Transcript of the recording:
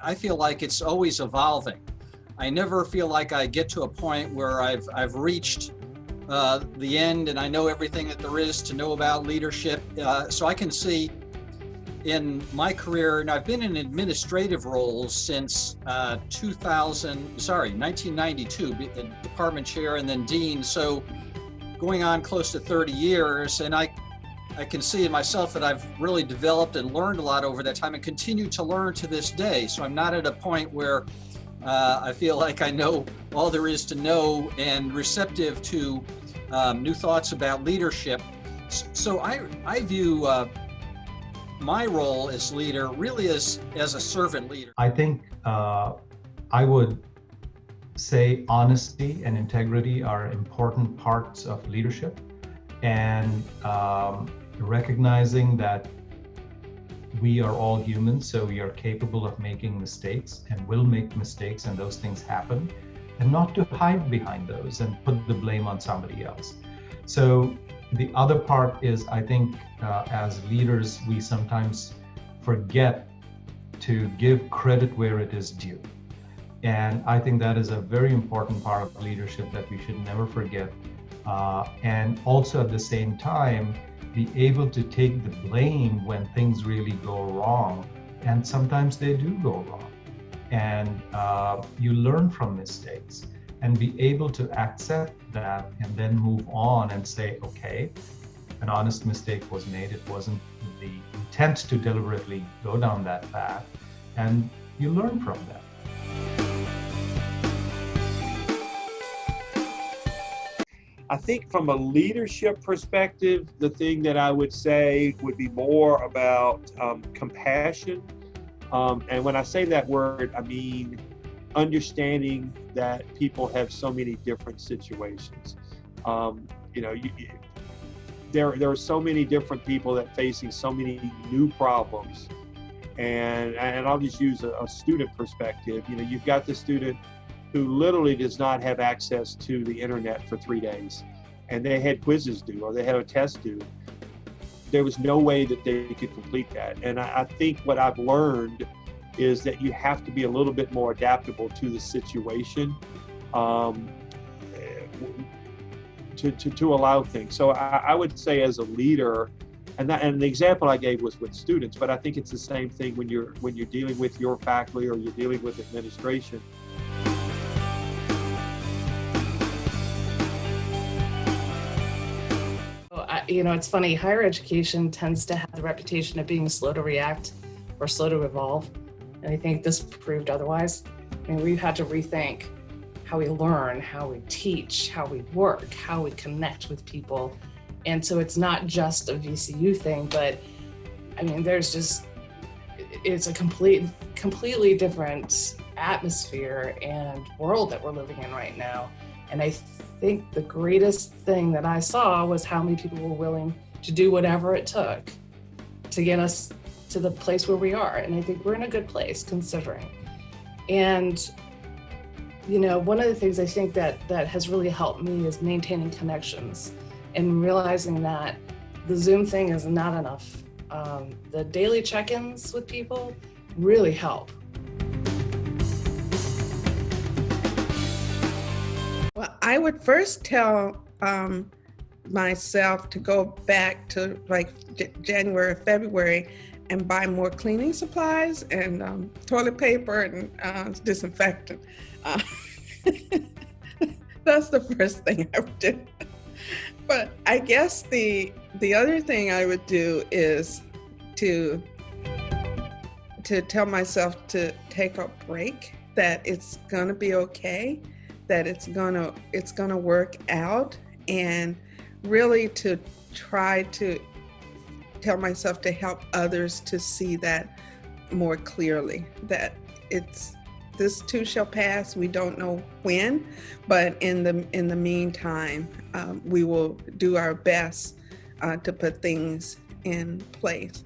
I feel like it's always evolving. I never feel like I get to a point where I've reached the end and I know everything that there is to know about leadership. So I can see in my career, and I've been in administrative roles since 1992, department chair and then dean. So going on close to 30 years, and I can see in myself that I've really developed and learned a lot over that time and continue to learn to this day. So I'm not at a point where I feel like I know all there is to know and receptive to new thoughts about leadership. So I view my role as leader really as a servant leader. I think I would say honesty and integrity are important parts of leadership, and recognizing that we are all human, so we are capable of making mistakes and will make mistakes, and those things happen, and not to hide behind those and put the blame on somebody else. So the other part is, I think as leaders, we sometimes forget to give credit where it is due. And I think that is a very important part of leadership that we should never forget. And also at the same time, be able to take the blame when things really go wrong. And sometimes they do go wrong. And you learn from mistakes and be able to accept that and then move on and say, okay, an honest mistake was made. It wasn't the intent to deliberately go down that path. And you learn from that. I think from a leadership perspective, the thing that I would say would be more about compassion. And when I say that word, I mean understanding that people have so many different situations. There are so many different people that facing so many new problems. And I'll just use a student perspective. You've got the student who literally does not have access to the internet for 3 days, and they had quizzes due or they had a test due. There was no way that they could complete that. And I think what I've learned is that you have to be a little bit more adaptable to the situation to allow things. So I would say as a leader, and the example I gave was with students, but I think it's the same thing when you're dealing with your faculty or you're dealing with administration. It's funny, higher education tends to have the reputation of being slow to react or slow to evolve. And I think this proved otherwise. We've had to rethink how we learn, how we teach, how we work, how we connect with people. And so it's not just a VCU thing, but it's a completely different atmosphere and world that we're living in right now. And I think the greatest thing that I saw was how many people were willing to do whatever it took to get us to the place where we are. And I think we're in a good place considering. And, one of the things I think that has really helped me is maintaining connections and realizing that the Zoom thing is not enough. The daily check-ins with people really help. Well, I would first tell myself to go back to like January, February and buy more cleaning supplies and toilet paper and disinfectant. That's the first thing I would do. But I guess the other thing I would do is to tell myself to take a break, that it's gonna be okay, that it's gonna work out, and really to try to tell myself to help others to see that more clearly, that this too shall pass. We don't know when, but in the meantime, we will do our best to put things in place.